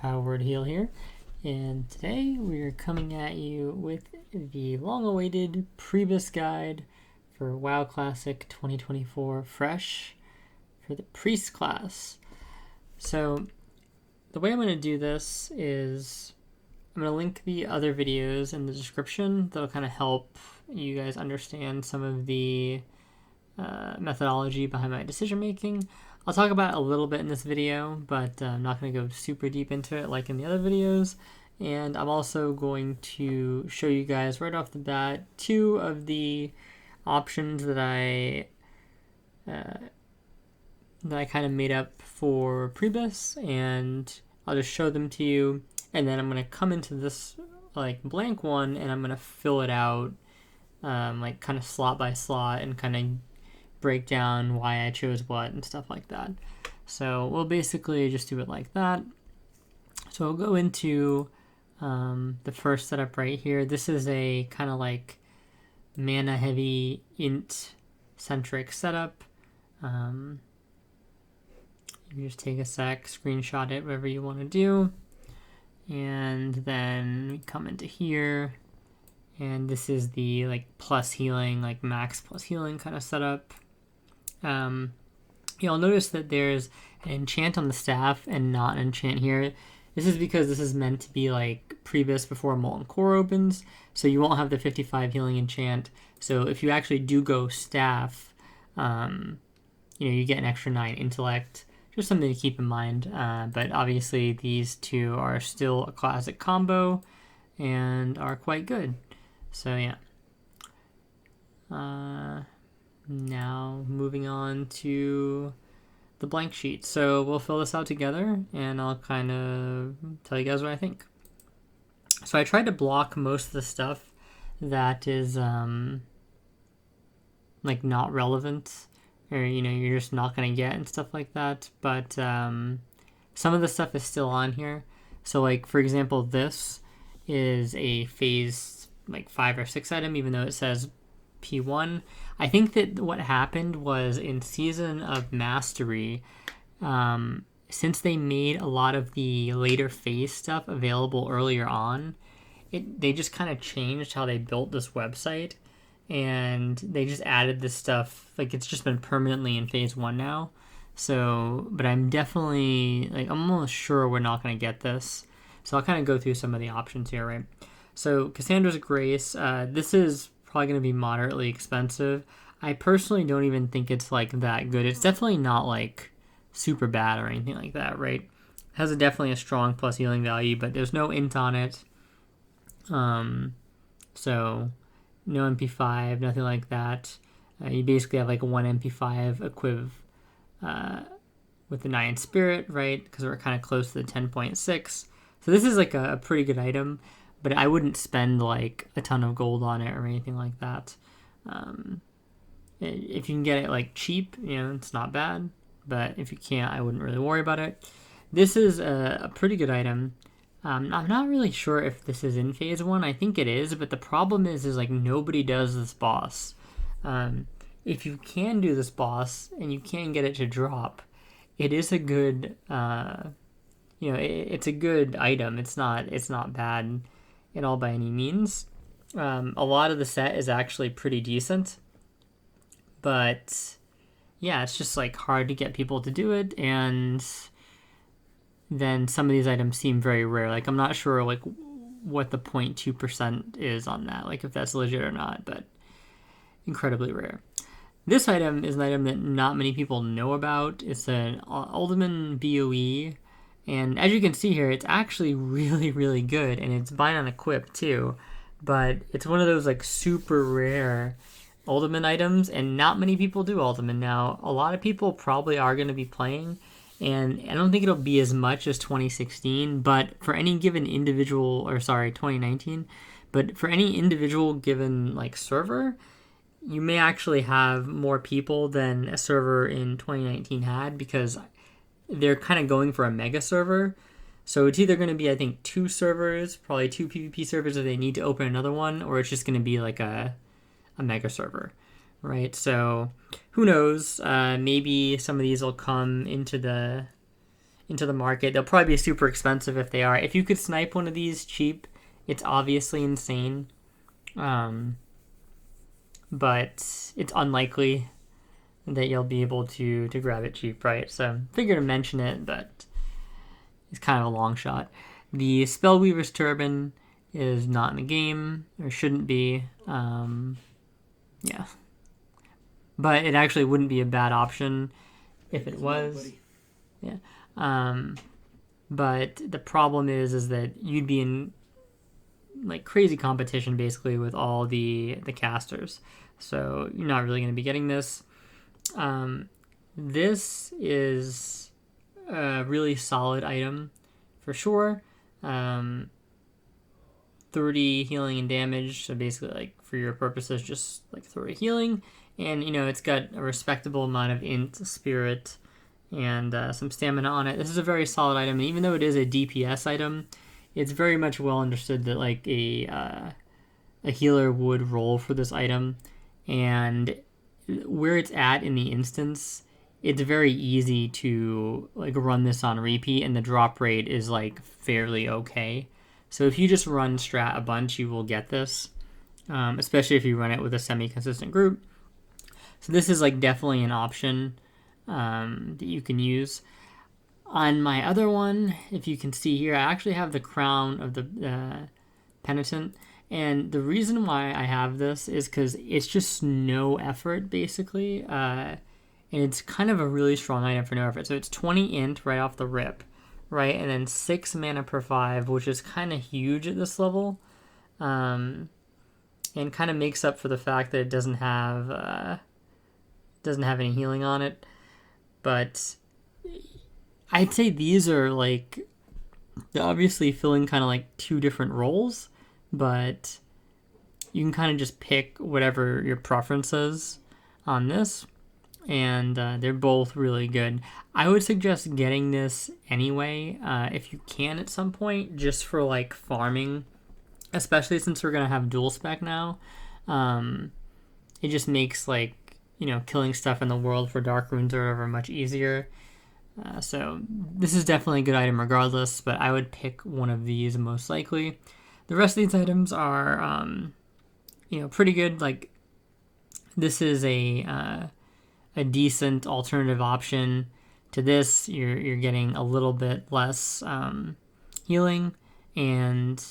Power Word Heal here, and today we are coming at you with the long-awaited Pre-BiS guide for WoW Classic 2024 Fresh for the Priest class. So the way I'm going to do this is I'm going to link the other videos in the description that'll kind of help you guys understand some of the methodology behind my decision making. I'll talk about it a little bit in this video, but I'm not going to go super deep into it like in the other videos. And I'm also going to show you guys right off the bat two of the options that I kind of made up for Pre-BiS, and I'll just show them to you. And then I'm going to come into this like blank one, and I'm going to fill it out like kind of slot by slot and kind of break down why I chose what and stuff like that. So we'll basically just do it like that. So we'll go into the first setup right here. This is a kind of like mana heavy int centric setup. You can just take a sec, screenshot it, whatever you want to do. And then we come into here, and this is the like plus healing, like max plus healing kind of setup. You'll notice that there's an enchant on the staff and not an enchant here. This is because this is meant to be like Pre-BiS before Molten Core opens, so you won't have the 55 healing enchant. So if you actually do go staff, you get an extra 9 intellect. Just something to keep in mind. But obviously these two are still a classic combo and are quite good. So yeah. Now moving on to the blank sheet. So we'll fill this out together and I'll kind of tell you guys what I think. So I tried to block most of the stuff that is like not relevant, or you're just not going to get and stuff like that. But some of the stuff is still on here. So like for example, this is a phase like 5 or 6 item, even though it says P1. I think that what happened was in Season of Mastery, since they made a lot of the later phase stuff available earlier on, they just kind of changed how they built this website, and they just added this stuff. Like it's just been permanently in phase 1 now. So, but I'm definitely I'm almost sure we're not going to get this. So I'll kind of go through some of the options here, right? So Cassandra's Grace, this is probably going to be moderately expensive. I personally don't even think it's like that good. It's definitely not like super bad or anything like that, right? It has definitely a strong plus healing value, but there's no int on it. So no MP5, nothing like that. You basically have like a 1 MP5 equiv with the 9 spirit, right? Because we're kind of close to the 10.6. So this is like a pretty good item, but I wouldn't spend like a ton of gold on it or anything like that. If you can get it like cheap, it's not bad. But if you can't, I wouldn't really worry about it. This is a pretty good item. I'm not really sure if this is in phase 1. I think it is, but the problem is like nobody does this boss. If you can do this boss and you can get it to drop, it is a good, it's a good item. It's not bad at all by any means. A lot of the set is actually pretty decent, but yeah, it's just like hard to get people to do it, and then some of these items seem very rare. Like I'm not sure like what the 0.2% is on that, like if that's legit or not, but incredibly rare. This item is an item that not many people know about. It's an Alderman BOE. And as you can see here, it's actually really, really good, and it's buy on equip too. But it's one of those like super rare Alderman items, and not many people do Alderman. Now, a lot of people probably are going to be playing, and I don't think it'll be as much as 2016, but for any given individual, 2019, but for any individual given like server, you may actually have more people than a server in 2019 had, because they're kind of going for a mega server. So it's either going to be, I think, 2 servers, probably 2 PvP servers if they need to open another one, or it's just going to be like a mega server, right? So who knows? Maybe some of these will come into into the market. They'll probably be super expensive if they are. If you could snipe one of these cheap, it's obviously insane. But it's unlikely that you'll be able to grab it cheap, right? So figure to mention it, but it's kind of a long shot. The Spellweaver's Turban is not in the game, or shouldn't be. Yeah. But it actually wouldn't be a bad option if it was. Yeah. But the problem is that you'd be in like crazy competition basically with all the casters. So you're not really going to be getting this. This is a really solid item for sure. 30 healing and damage, so basically like for your purposes just like 30 healing, and it's got a respectable amount of int, spirit, and some stamina on it. This is a very solid item, and even though it is a DPS item, it's very much well understood that like a healer would roll for this item, and where it's at in the instance, it's very easy to like run this on repeat, and the drop rate is like fairly okay. So if you just run strat a bunch, you will get this, especially if you run it with a semi-consistent group. So this is like definitely an option that you can use. On my other one, if you can see here, I actually have the Crown of the Penitent. And the reason why I have this is because it's just no effort, basically. And it's kind of a really strong item for no effort. So it's 20 int right off the rip, right? And then 6 mana per 5, which is kind of huge at this level. And kind of makes up for the fact that it doesn't have any healing on it. But I'd say these are like, they're obviously filling kind of like two different roles, but you can kind of just pick whatever your preference is on this, and they're both really good. I would suggest getting this anyway, if you can at some point, just for like farming, especially since we're going to have dual spec now. It just makes like, killing stuff in the world for dark runes or whatever much easier. So this is definitely a good item regardless, but I would pick one of these most likely. The rest of these items are, pretty good. Like, this is a decent alternative option to this. You're getting a little bit less healing, and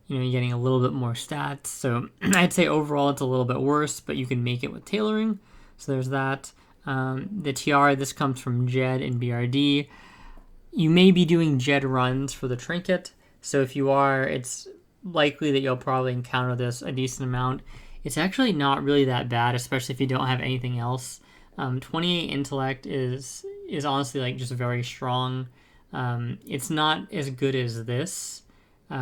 you're getting a little bit more stats. So I'd say overall it's a little bit worse, but you can make it with tailoring. So there's that. The tiara, this comes from Jed and BRD. You may be doing Jed runs for the Trinket. So if you are, it's likely that you'll probably encounter this a decent amount. It's actually not really that bad, especially if you don't have anything else. 28 intellect is honestly like just very strong. It's not as good as this,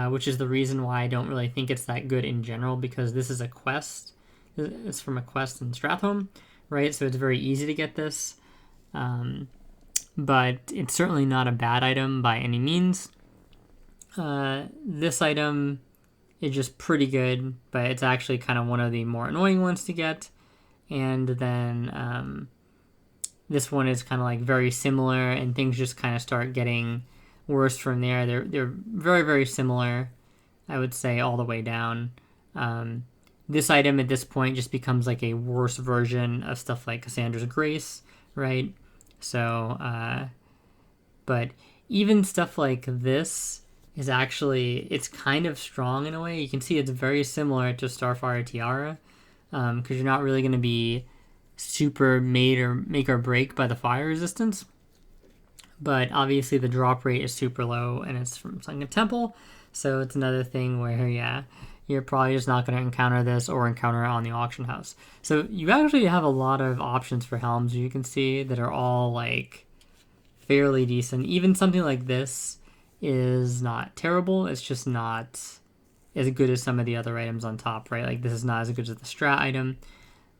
which is the reason why I don't really think it's that good in general, because this is a quest. It's from a quest in Stratholme, right? So it's very easy to get this. But it's certainly not a bad item by any means. This item is just pretty good, but it's actually kind of one of the more annoying ones to get. And then this one is kind of like very similar, and things just kind of start getting worse from there. They're very, very similar, I would say, all the way down. This item at this point just becomes like a worse version of stuff like Cassandra's Grace, right? So, but even stuff like this is actually, it's kind of strong in a way. You can see it's very similar to Starfire Tiara, because you're not really going to be super make or break by the fire resistance. But obviously the drop rate is super low, and it's from Sunken Temple, so it's another thing where, yeah, you're probably just not going to encounter this or encounter it on the auction house. So you actually have a lot of options for helms, you can see, that are all like fairly decent. Even something like this is not terrible. It's just not as good as some of the other items on top, right? Like, this is not as good as the strat item.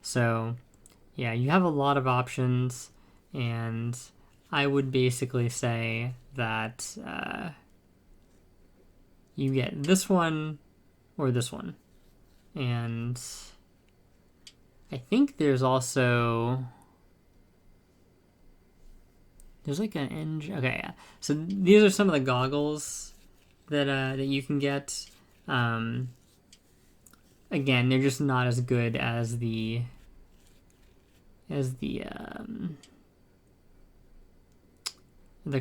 So yeah, you have a lot of options, and I would basically say that you get this one or this one. And I think there's There's like an engine. Okay, yeah. So these are some of the goggles that you can get. Again, they're just not as good as the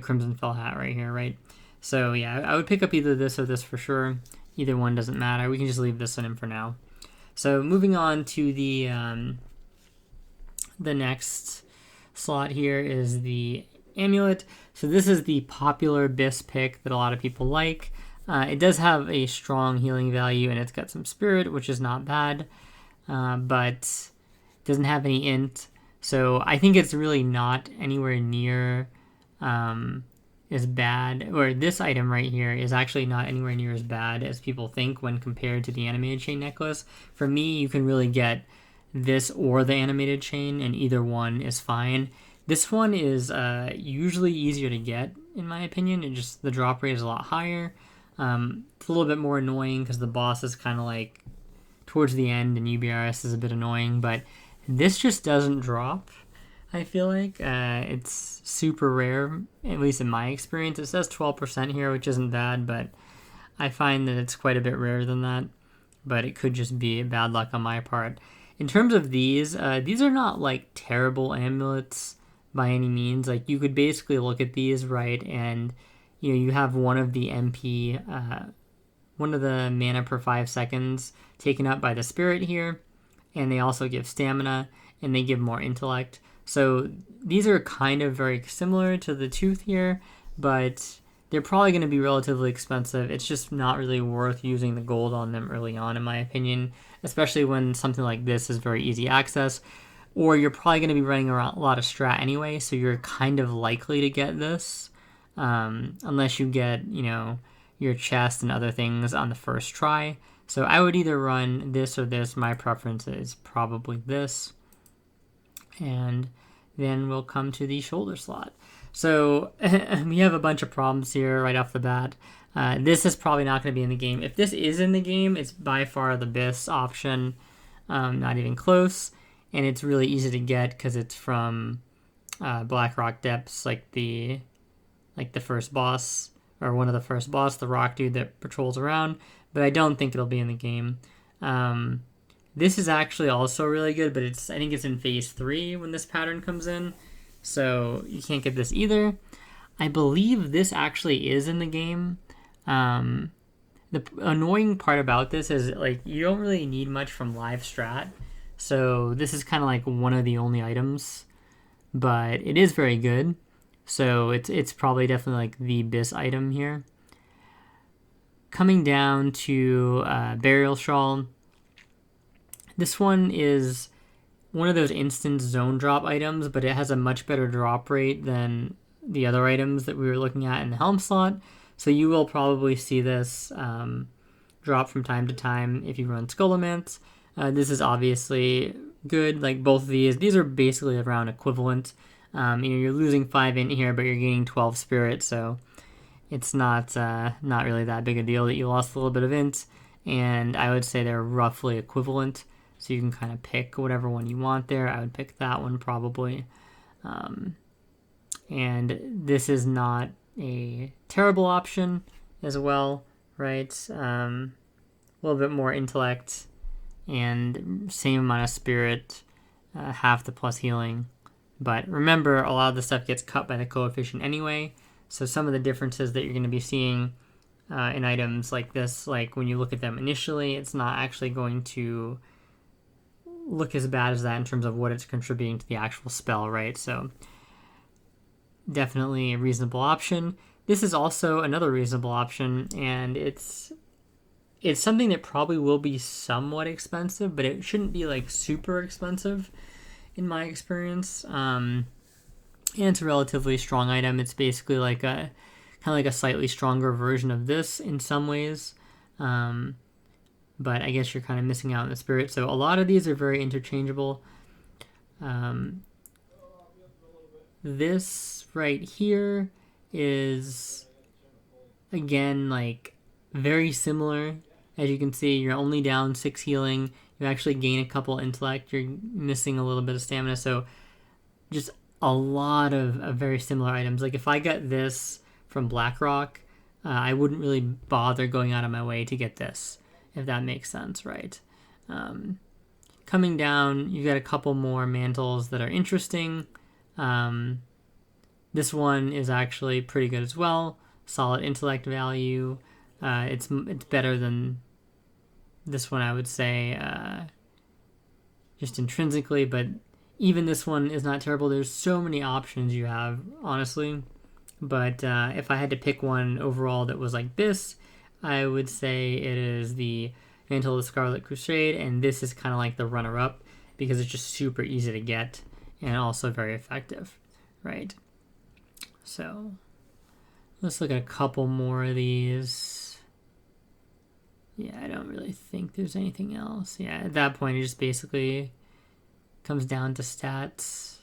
Crimson Fell hat right here, right? So yeah, I would pick up either this or this for sure. Either one doesn't matter. We can just leave this one in for now. So moving on to the next slot here is the amulet. So this is the popular BiS pick that a lot of people like. It does have a strong healing value, and it's got some spirit, which is not bad, but it doesn't have any int. So I think it's really not anywhere near as bad, or this item right here is actually not anywhere near as bad as people think when compared to the animated chain necklace. For me, you can really get this or the animated chain, and either one is fine. This one is usually easier to get, in my opinion. The drop rate is a lot higher. It's a little bit more annoying because the boss is kind of like towards the end, and UBRS is a bit annoying, but this just doesn't drop. I feel like it's super rare, at least in my experience. It says 12% here, which isn't bad, but I find that it's quite a bit rarer than that. But it could just be bad luck on my part. In terms of these are not like terrible amulets by any means. Like you could basically look at these, right, and you have one of the MP, one of the mana per 5 seconds taken up by the spirit here, and they also give stamina, and they give more intellect. So these are kind of very similar to the tooth here, but they're probably going to be relatively expensive. It's just not really worth using the gold on them early on, in my opinion, especially when something like this is very easy access, or you're probably going to be running around a lot of strat anyway, so you're kind of likely to get this, unless you get, your chest and other things on the first try. So I would either run this or this. My preference is probably this. And then we'll come to the shoulder slot. So we have a bunch of problems here right off the bat. This is probably not going to be in the game. If this is in the game, it's by far the BiS option, not even close. And it's really easy to get because it's from Blackrock Depths, like the first boss, or one of the first boss, the rock dude that patrols around. But I don't think it'll be in the game. This is actually also really good, but I think it's in phase 3 when this pattern comes in, so you can't get this either. I believe this actually is in the game. The annoying part about this is like you don't really need much from live strat, so this is kind of like one of the only items, but it is very good. So it's probably definitely like the BiS item here. Coming down to Burial Shawl. This one is one of those instant zone drop items, but it has a much better drop rate than the other items that we were looking at in the helm slot. So you will probably see this drop from time to time if you run Skullomance. This is obviously good. Like both of these are basically around equivalent. You're losing 5 int here, but you're gaining 12 spirit, so it's not really that big a deal that you lost a little bit of int. And I would say they're roughly equivalent. So you can kind of pick whatever one you want there. I would pick that one probably. And this is not a terrible option as well, right? A little bit more intellect and same amount of spirit, half the plus healing. But remember, a lot of the stuff gets cut by the coefficient anyway. So some of the differences that you're going to be seeing in items like this, like when you look at them initially, it's not actually going to look as bad as that in terms of what it's contributing to the actual spell, right? So definitely a reasonable option. This is also another reasonable option, and it's something that probably will be somewhat expensive, but it shouldn't be like super expensive in my experience. And it's a relatively strong item. It's basically like a kind of like a slightly stronger version of this in some ways. But I guess you're kind of missing out on the spirit. So a lot of these are very interchangeable. This right here is, again, like very similar. As you can see, you're only down 6 healing. You actually gain a couple intellect. You're missing a little bit of stamina. So just a lot of very similar items. Like if I got this from BlackRock, I wouldn't really bother going out of my way to get this, if that makes sense, right? Coming down, you've got a couple more mantles that are interesting. This one is actually pretty good as well. Solid intellect value. It's better than this one, I would say, just intrinsically, but even this one is not terrible. There's so many options you have, honestly. But if I had to pick one overall that was like BiS, I would say it is the Mantle of the Scarlet Crusade, and this is kind of like the runner-up because it's just super easy to get and also very effective, right? So let's look at a couple more of these. Yeah, I don't really think there's anything else. Yeah, at that point, it just basically comes down to stats,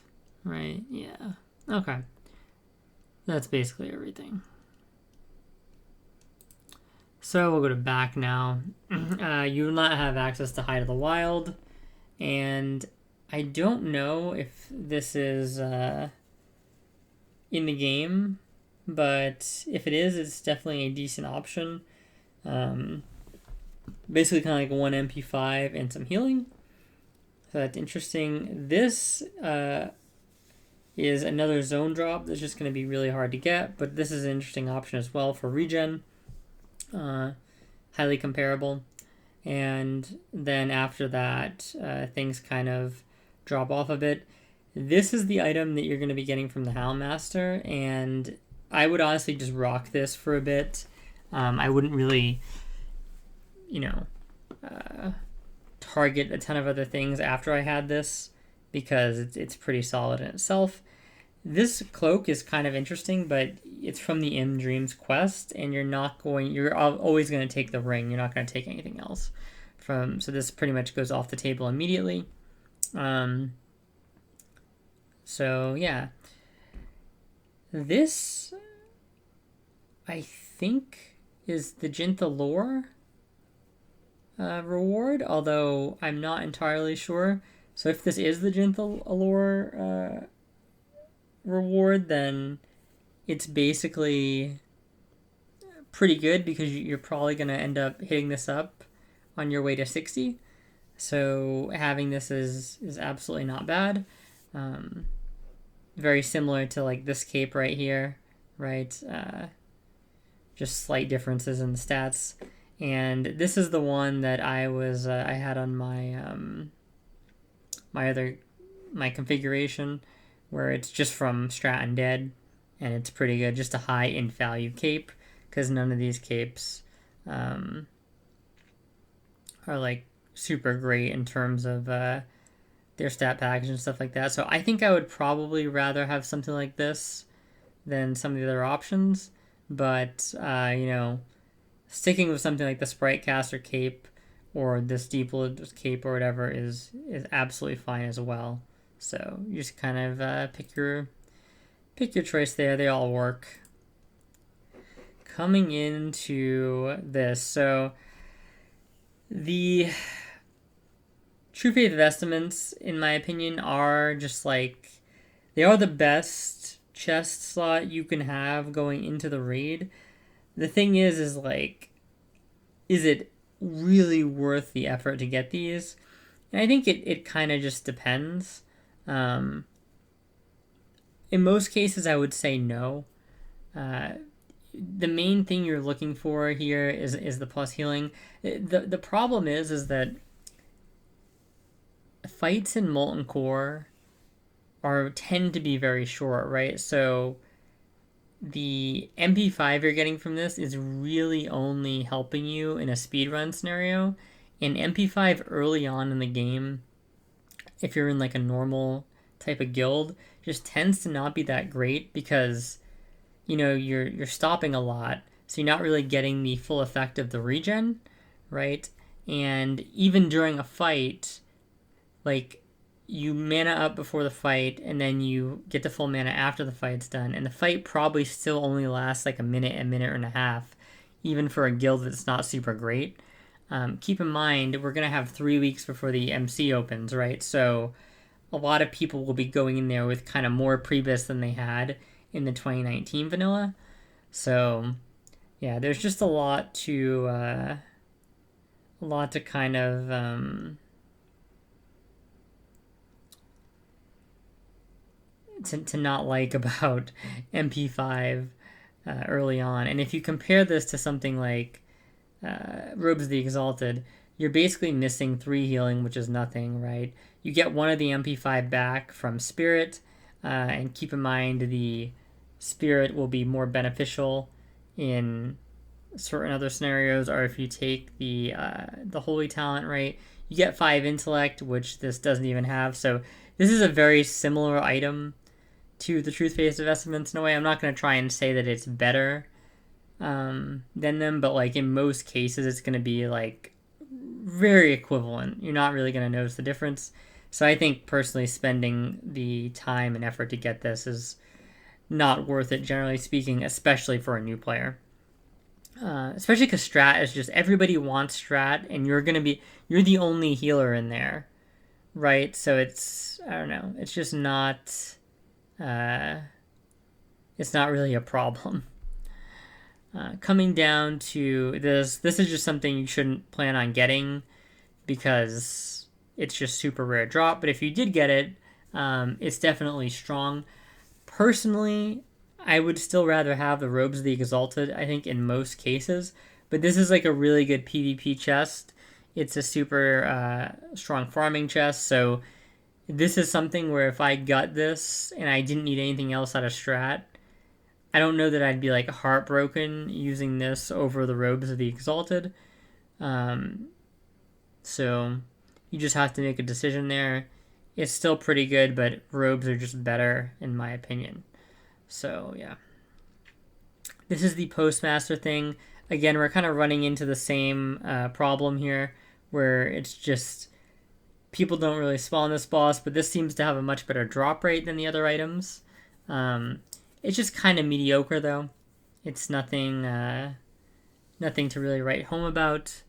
right? Yeah. Okay. That's basically everything. So we'll go to back now. You will not have access to Hide of the Wild, and I don't know if this is in the game, but if it is, it's definitely a decent option. Basically kind of like one MP5 and some healing. So that's interesting. This is another zone drop that's just going to be really hard to get, but this is an interesting option as well for regen. Highly comparable. And then after that, things kind of drop off a bit. This is the item that you're going to be getting from the Houndmaster, and I would honestly just rock this for a bit. I wouldn't really, target a ton of other things after I had this because it's pretty solid in itself. This cloak is kind of interesting, but it's from the M Dreams quest, and you're always going to take the ring. You're not going to take anything else so this pretty much goes off the table immediately. So yeah, this I think is the Jinta lore reward, although I'm not entirely sure. So if this is the Jinta lore reward, then it's basically pretty good because you're probably going to end up hitting this up on your way to 60. So having this is absolutely not bad. Very similar to like this cape right here, right? Just slight differences in the stats. And this is the one that I had on my my configuration, where it's just from Strat and Dead, and it's pretty good. Just a high int value cape, because none of these capes are like super great in terms of their stat package and stuff like that. So I think I would probably rather have something like this than some of the other options. But sticking with something like the Sprite Caster cape or this Deep Blood cape or whatever is absolutely fine as well. So you just kind of pick your choice there. They all work. Coming into this, so the True Faith Vestments, in my opinion, are just like, they are the best chest slot you can have going into the raid. The thing is like, is it really worth the effort to get these? And I think it kind of just depends. In most cases, I would say no. The main thing you're looking for here is the plus healing. The problem is that fights in Molten Core tend to be very short, right? So the MP5 you're getting from this is really only helping you in a speedrun scenario. And MP5 early on in the game, if you're in like a normal type of guild, just tends to not be that great because you're stopping a lot, so you're not really getting the full effect of the regen, right? And even during a fight, like, you mana up before the fight, and then you get the full mana after the fight's done, and the fight probably still only lasts like a minute and a half, even for a guild that's not super great. Keep in mind, we're going to have 3 weeks before the MC opens, right? So a lot of people will be going in there with kind of more Pre-BiS than they had in the 2019 vanilla. So yeah, there's just a lot to kind of to not like about MP5 early on. And if you compare this to something like Robes of the Exalted, you're basically missing 3 healing, which is nothing, right? You get one of the MP5 back from Spirit, and keep in mind the Spirit will be more beneficial in certain other scenarios, or if you take the Holy Talent, right, you get 5 Intellect, which this doesn't even have. So this is a very similar item to the Truth-Based Investments in a way. I'm not going to try and say that it's better than them, but like in most cases, it's going to be like very equivalent. You're not really going to notice the difference. So I think personally spending the time and effort to get this is not worth it, generally speaking, especially for a new player. Especially because strat is just everybody wants strat, and you're the only healer in there, right? So it's, I don't know, it's just not it's not really a problem. Coming down to this is just something you shouldn't plan on getting because it's just super rare drop. But if you did get it, it's definitely strong. Personally, I would still rather have the Robes of the Exalted, I think, in most cases. But this is like a really good PvP chest. It's a super strong farming chest. So this is something where if I got this and I didn't need anything else out of strat, I don't know that I'd be like heartbroken using this over the Robes of the Exalted. So you just have to make a decision there. It's still pretty good, but robes are just better in my opinion. So yeah. This is the Postmaster thing. Again, we're kind of running into the same problem here, where it's just people don't really spawn this boss, but this seems to have a much better drop rate than the other items. It's just kind of mediocre though. It's nothing to really write home about.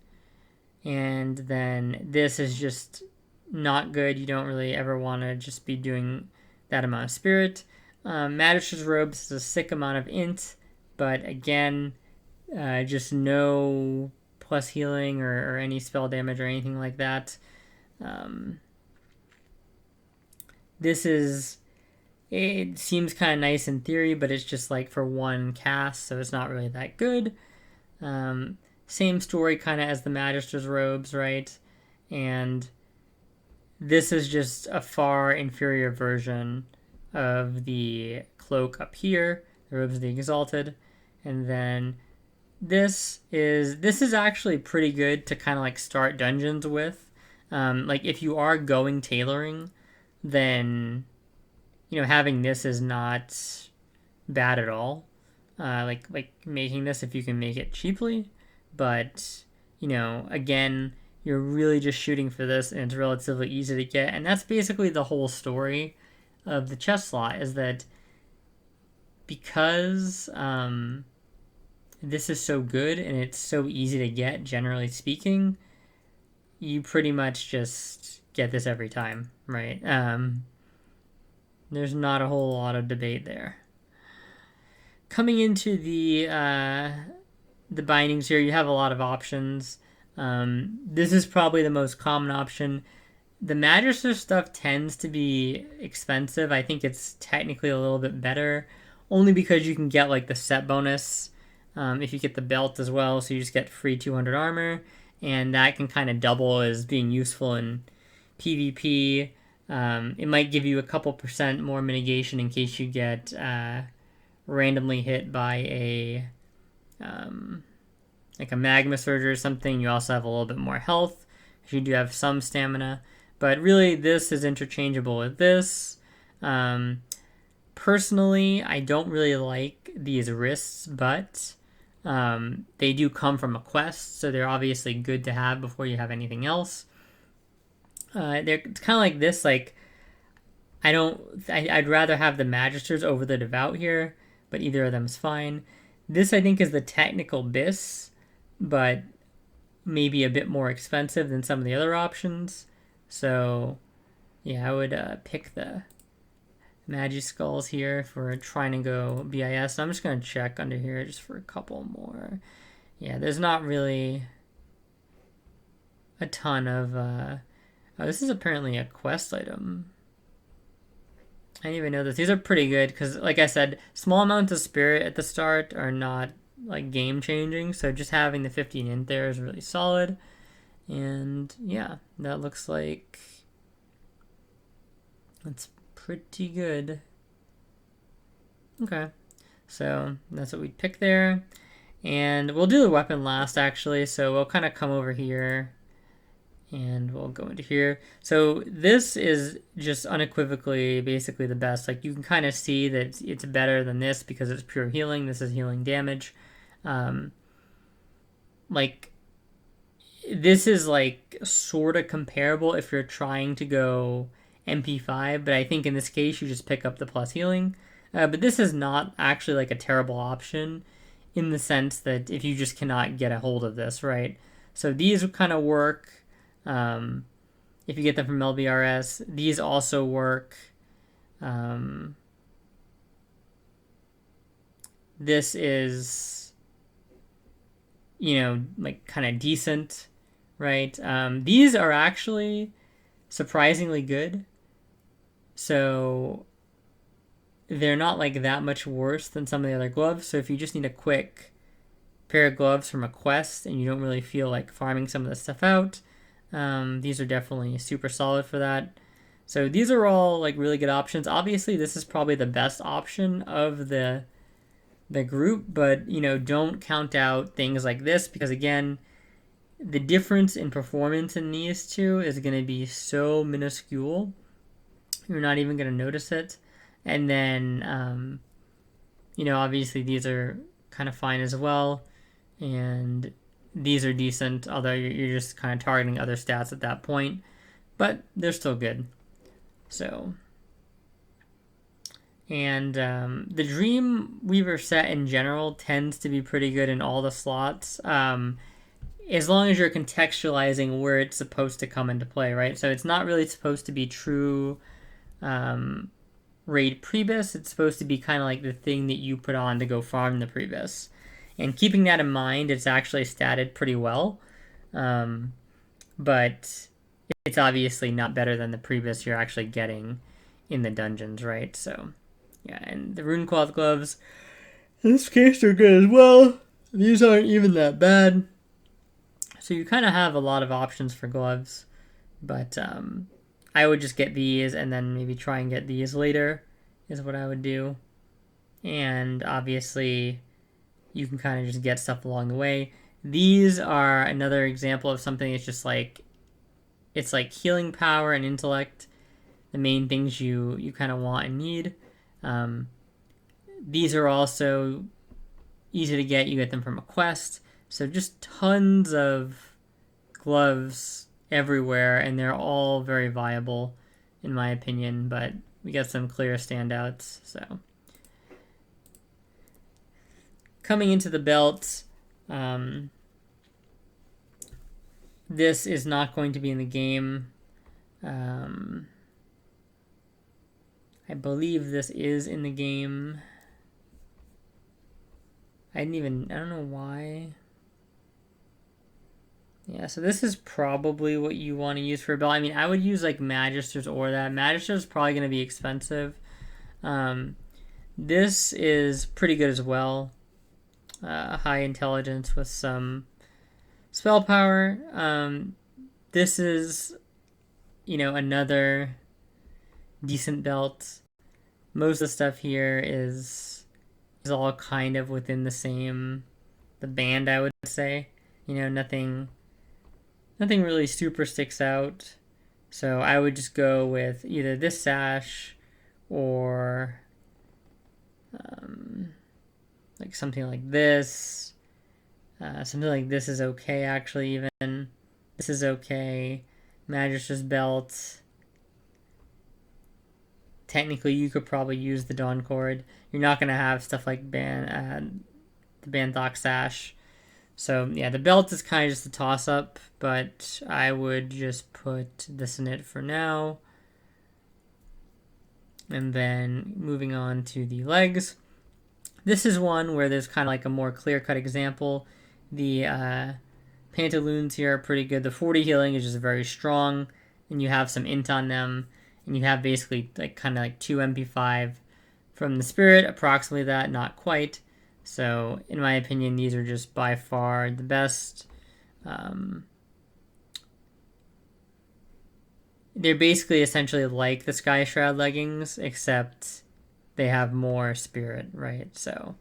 And then this is just not good. You don't really ever want to just be doing that amount of spirit. Magister's Robes is a sick amount of int, but again, just no plus healing or any spell damage or anything like that. It seems kind of nice in theory, but it's just like for one cast, so it's not really that good. Same story kind of as the Magister's Robes, right? And this is just a far inferior version of the cloak up here, the Robes of the Exalted. And then this is actually pretty good to kind of like start dungeons with. Like if you are going tailoring, then having this is not bad at all. Like making this if you can make it cheaply, but again, you're really just shooting for this, and it's relatively easy to get. And that's basically the whole story of the chest slot, is that because this is so good and it's so easy to get, generally speaking, you pretty much just get this every time, right? There's not a whole lot of debate there. Coming into the bindings here, you have a lot of options. This is probably the most common option. The Magister stuff tends to be expensive. I think it's technically a little bit better, only because you can get like the set bonus if you get the belt as well. So you just get free 200 armor, and that can kind of double as being useful in PvP. It might give you a couple % more mitigation in case you get randomly hit by a like a magma surge or something. You also have a little bit more health because you do have some stamina. But really, this is interchangeable with this. Personally, I don't really like these wrists, but they do come from a quest, so they're obviously good to have before you have anything else. It's kind of like this. Like, I'd rather have the Magisters over the Devout here, but either of them is fine. This, I think, is the technical BiS, but maybe a bit more expensive than some of the other options. So, yeah, I would pick the Magi Skulls here for trying to go BIS. I'm just going to check under here just for a couple more. Yeah, there's not really a ton of... Oh, this is apparently a quest item. I didn't even know this. These are pretty good because, like I said, small amounts of spirit at the start are not like game changing. So just having the 15 in there is really solid. And yeah, that looks like that's pretty good. Okay, so that's what we pick there. And we'll do the weapon last actually. So we'll kind of come over here and we'll go into here. So this is just unequivocally basically the best. Like you can kind of see that it's better than this because it's pure healing. This is healing damage. Like this is like sort of comparable if you're trying to go MP5, but I think in this case you just pick up the plus healing. But this is not actually like a terrible option in the sense that if you just cannot get a hold of this, right? So these kind of work. If you get them from LBRS, these also work. This is, like kind of decent, right? These are actually surprisingly good. So they're not like that much worse than some of the other gloves. So if you just need a quick pair of gloves from a quest and you don't really feel like farming some of this stuff out, these are definitely super solid for that. So these are all like really good options. Obviously, this is probably the best option of the group, but don't count out things like this because again, the difference in performance in these two is going to be so minuscule. You're not even going to notice it. And then, obviously these are kind of fine as well. And these are decent, although you're just kind of targeting other stats at that point. But they're still good. So, and the Dreamweaver set in general tends to be pretty good in all the slots, as long as you're contextualizing where it's supposed to come into play, right? So it's not really supposed to be true raid Pre-BiS. It's supposed to be kind of like the thing that you put on to go farm the Pre-BiS. And keeping that in mind, it's actually statted pretty well. But it's obviously not better than the Pre-BiS you're actually getting in the dungeons, right? So, yeah, and the Runecloth gloves, in this case, they're good as well. These aren't even that bad. So you kind of have a lot of options for gloves. But I would just get these and then maybe try and get these later is what I would do. And obviously, you can kind of just get stuff along the way. These are another example of something that's just like, it's like healing power and intellect, the main things you kind of want and need. These are also easy to get. You get them from a quest. So just tons of gloves everywhere, and they're all very viable, in my opinion, but we got some clear standouts, so. Coming into the belt, this is not going to be in the game. I believe this is in the game. I don't know why. Yeah, so this is probably what you want to use for a belt. I mean, I would use like Magisters or that. Magister's probably going to be expensive. This is pretty good as well. High intelligence with some spell power. This is, another decent belt. Most of the stuff here is all kind of within the band, I would say. Nothing really super sticks out. So I would just go with either this sash or like something like this. Something like this is okay, actually, even. This is okay. Magister's belt. Technically, you could probably use the Dawn Cord. You're not going to have stuff like the Banthok sash. So, yeah, the belt is kind of just a toss-up, but I would just put this in it for now. And then moving on to the legs. This is one where there's kind of like a more clear-cut example. The pantaloons here are pretty good. The 40 healing is just very strong, and you have some int on them, and you have basically like kind of like 2 MP5 from the spirit, approximately that, not quite. So in my opinion, these are just by far the best. They're basically essentially like the Sky Shroud leggings, except they have more spirit, right? So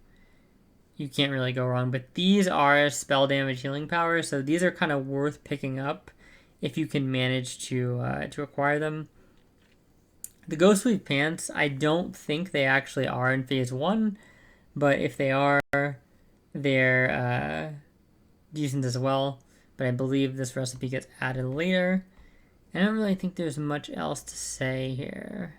you can't really go wrong. But these are spell damage healing power, so these are kind of worth picking up if you can manage to acquire them. The Ghostweave pants, I don't think they actually are in phase 1, but if they are, they're decent as well. But I believe this recipe gets added later. I don't really think there's much else to say here.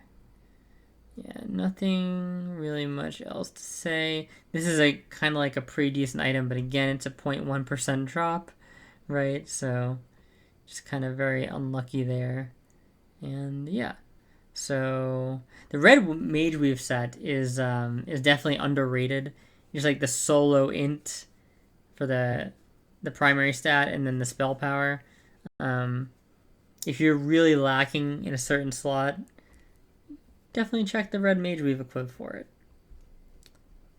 Yeah, nothing really much else to say. This is a kind of like a pretty decent item, but again, it's a 0.1% drop, right? So just kind of very unlucky there. And yeah, so the red mage weave set is definitely underrated. Just like the solo int for the primary stat, and then the spell power. If you're really lacking in a certain slot, definitely check the red mage weave equip for it.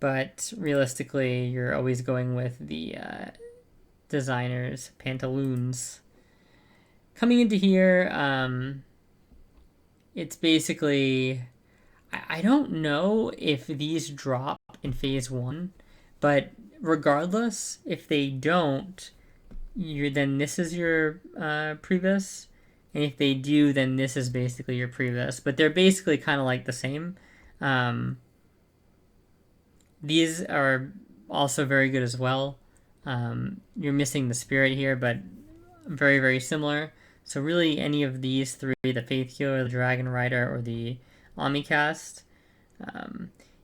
But realistically, you're always going with the designer's pantaloons. Coming into here, it's basically, I don't know if these drop in phase 1, but regardless, if they don't, then this is your Pre-BiS. And if they do, then this is basically your Pre-BiS. But they're basically kind of like the same. These are also very good as well. You're missing the spirit here, but very, very similar. So really any of these three, the Faith Healer, the Dragon Rider, or the Omnicast,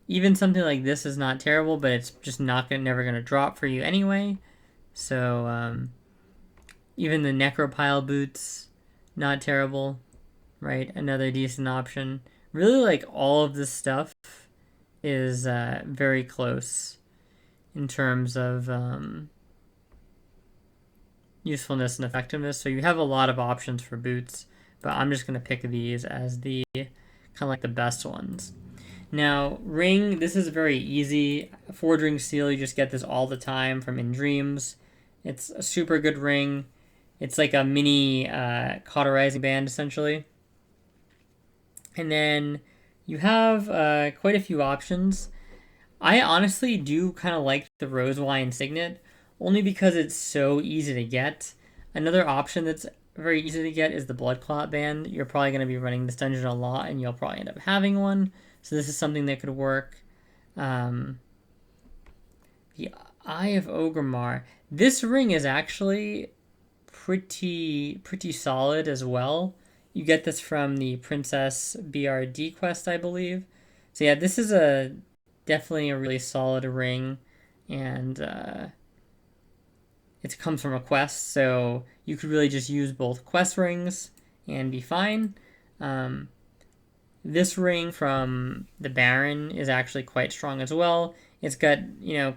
even something like this is not terrible, but it's just never going to drop for you anyway. So even the Necropile boots, not terrible, right? Another decent option. Really, like, all of this stuff is very close in terms of usefulness and effectiveness. So you have a lot of options for boots, but I'm just going to pick these as the kind of like the best ones. Now, ring, this is very easy. Forge ring seal, you just get this all the time from In Dreams. It's a super good ring. It's like a mini cauterizing band, essentially. And then you have quite a few options. I honestly do kind of like the Rose Wine Signet, only because it's so easy to get. Another option that's very easy to get is the Blood Clot Band. You're probably going to be running this dungeon a lot, and you'll probably end up having one. So this is something that could work. The Eye of Ogrimmar. This ring is actually pretty solid as well. You get this from the Princess BRD quest, I believe. So yeah, this is definitely a really solid ring, and it comes from a quest, so you could really just use both quest rings and be fine. This ring from the Baron is actually quite strong as well. It's got,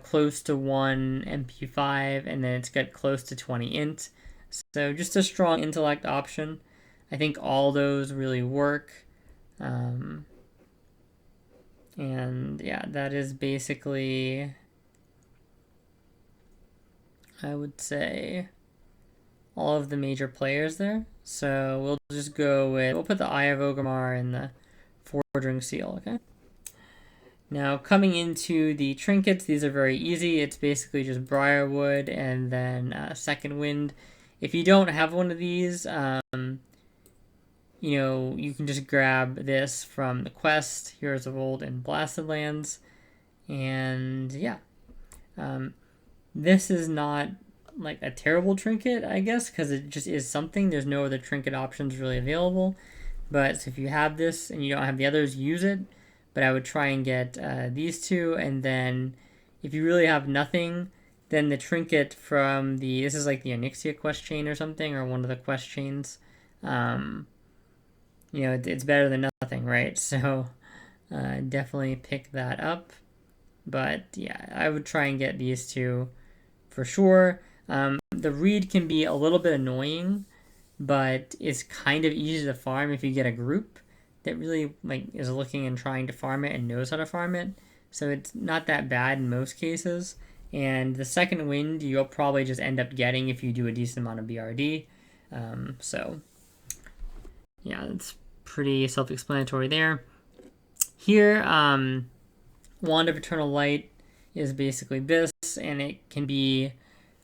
close to 1 MP5, and then it's got close to 20 int. So just a strong intellect option. I think all those really work. And yeah, that is basically, I would say, all of the major players there. So we'll just we'll put the Eye of Ogrimmar in the Forge Ring Seal, okay? Now, coming into the trinkets, these are very easy. It's basically just Briarwood and then Second Wind. If you don't have one of these, you can just grab this from the quest, Heroes of Old and Blasted Lands. And yeah, this is not like a terrible trinket, I guess, because it just is something. There's no other trinket options really available. But if you have this and you don't have the others, use it. But I would try and get these two, and then if you really have nothing, then the trinket from this is like the Onyxia quest chain or something, or one of the quest chains. It's better than nothing, right? So definitely pick that up. But yeah, I would try and get these two for sure. The reed can be a little bit annoying, but it's kind of easy to farm if you get a group that really like is looking and trying to farm it and knows how to farm it. So it's not that bad in most cases. And the second wind you'll probably just end up getting if you do a decent amount of BRD. So yeah, it's pretty self-explanatory there. Here, Wand of Eternal Light is basically this, and it can be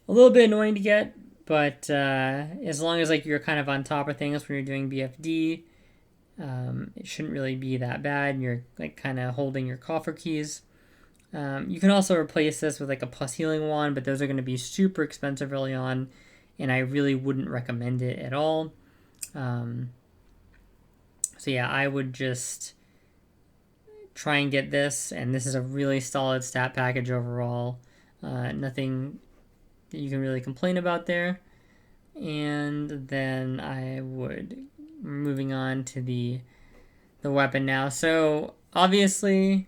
a little bit annoying to get, but as long as like you're kind of on top of things when you're doing BFD, it shouldn't really be that bad. You're like kind of holding your coffer keys. You can also replace this with like a plus healing wand, but those are going to be super expensive early on, and I really wouldn't recommend it at all. So yeah, I would just try and get this, and this is a really solid stat package overall. Nothing that you can really complain about there. And then I would moving on to the weapon now. So obviously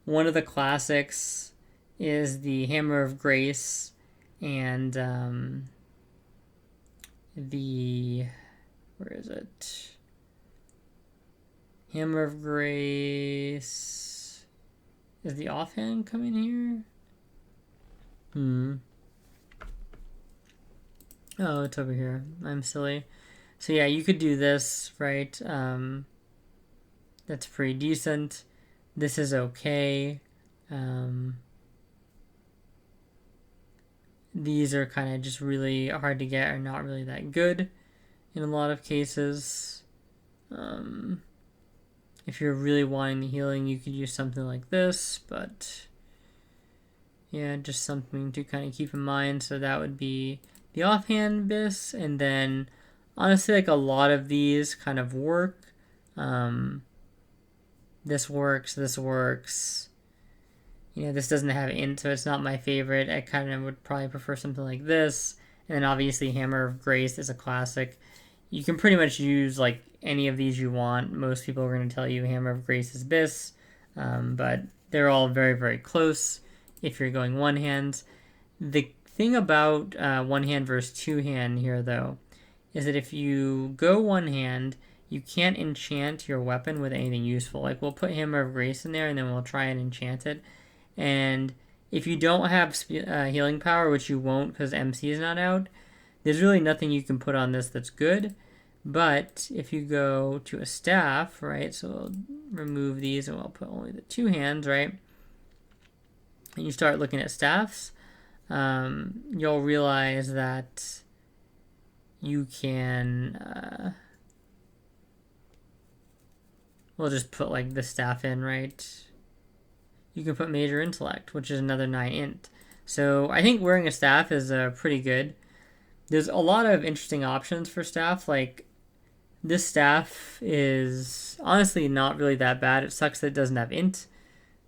one of the classics is the Hammer of Grace, and the where is it? Hammer of Grace. Is the offhand coming here? Oh, it's over here. I'm silly. So yeah, you could do this, right? That's pretty decent. This is okay. These are kind of just really hard to get or not really that good in a lot of cases. If you're really wanting the healing, you could use something like this, but yeah, just something to kind of keep in mind. So that would be the offhand BiS, and then honestly, like a lot of these kind of work. This works, this works. You know, this doesn't have int, so it's not my favorite. I kind of would probably prefer something like this. And then obviously Hammer of Grace is a classic. You can pretty much use like any of these you want. Most people are going to tell you Hammer of Grace is BiS, but they're all very, very close if you're going one hand. The thing about one hand versus two hand here, though, is that if you go one hand, you can't enchant your weapon with anything useful. Like we'll put Hammer of Grace in there, and then we'll try and enchant it. And if you don't have healing power, which you won't because MC is not out, there's really nothing you can put on this that's good. But if you go to a staff, right, so we'll remove these and we'll put only the two hands, right, and you start looking at staffs, you'll realize that you can, we'll just put like the staff in, right? You can put Major Intellect, which is another 9 int. So I think wearing a staff is pretty good. There's a lot of interesting options for staff. Like this staff is honestly not really that bad. It sucks that it doesn't have int,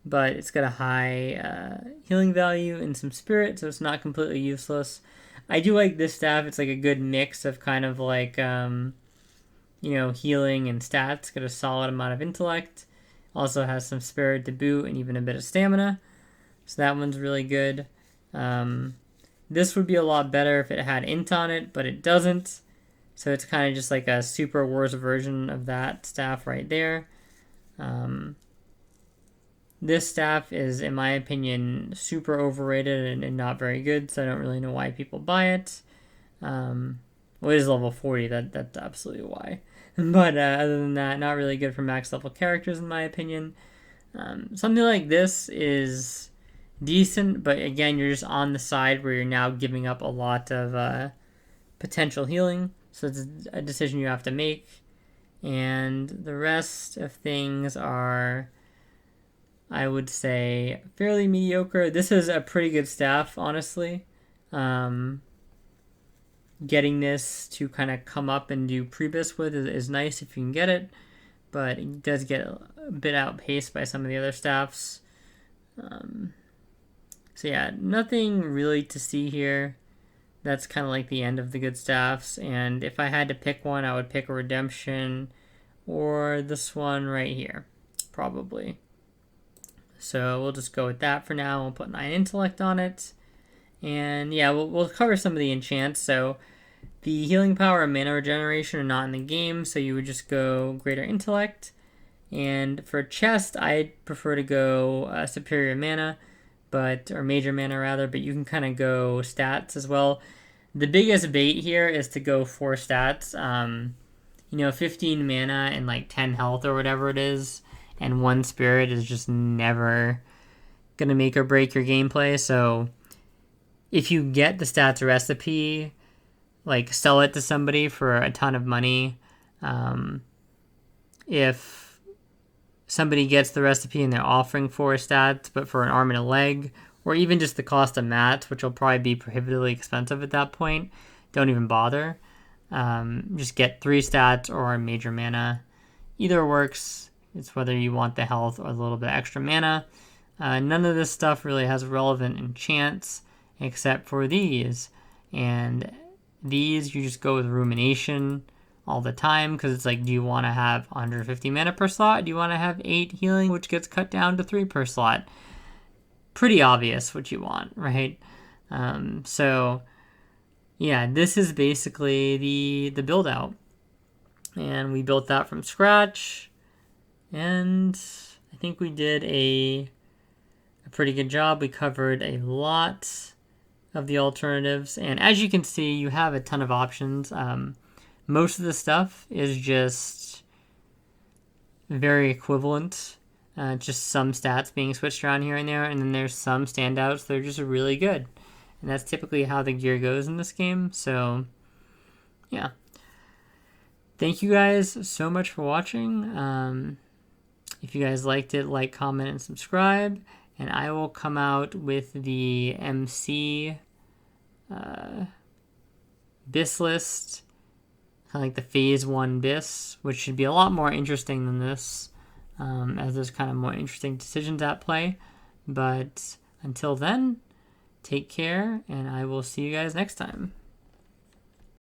but it's got a high healing value and some spirit, so it's not completely useless. I do like this staff. It's like a good mix of kind of like, you know, healing and stats. Got a solid amount of intellect. Also has some spirit to boot and even a bit of stamina. So that one's really good. This would be a lot better if it had int on it, but it doesn't. So it's kind of just like a super worse version of that staff right there. This staff is, in my opinion, super overrated and not very good, so I don't really know why people buy it. Well, it is level 40, that's absolutely why. But other than that, not really good for max level characters in my opinion. Something like this is decent, but again, you're just on the side where you're now giving up a lot of potential healing. So it's a decision you have to make. And the rest of things are, I would say, fairly mediocre. This is a pretty good staff, honestly. Getting this to kind of come up and do Pre-BiS with is nice if you can get it, but it does get a bit outpaced by some of the other staffs. So yeah, nothing really to see here. That's kind of like the end of the good staffs, and if I had to pick one, I would pick a Redemption or this one right here. probably. So we'll just go with that for now. We'll put 9 intellect on it. And yeah, we'll cover some of the enchants. So the healing power and mana regeneration are not in the game, so you would just go greater intellect. And for chest, I prefer to go superior mana, or major mana rather, but you can kind of go stats as well. The biggest bait here is to go 4 stats. 15 mana and like 10 health or whatever it is, and 1 spirit is just never gonna make or break your gameplay. So if you get the stats recipe, like sell it to somebody for a ton of money. If somebody gets the recipe and they're offering 4 stats, but for an arm and a leg, or even just the cost of mats, which will probably be prohibitively expensive at that point, don't even bother. Just get 3 stats or major mana. Either works. It's whether you want the health or a little bit extra mana. None of this stuff really has relevant enchants except for these. And these, you just go with rumination all the time, because it's like, do you want to have 150 mana per slot? Do you want to have 8 healing, which gets cut down to 3 per slot? Pretty obvious what you want, right? So yeah, this is basically the build out. And we built that from scratch. And I think we did a pretty good job. We covered a lot of the alternatives. And as you can see, you have a ton of options. Most of the stuff is just very equivalent. Just some stats being switched around here and there. And then there's some standouts that are just really good. And that's typically how the gear goes in this game. So, yeah. Thank you guys so much for watching. If you guys liked it, like, comment, and subscribe. And I will come out with the MC BiS list. Kind of like the Phase 1 BiS, which should be a lot more interesting than this, as there's kind of more interesting decisions at play. But until then, take care, and I will see you guys next time.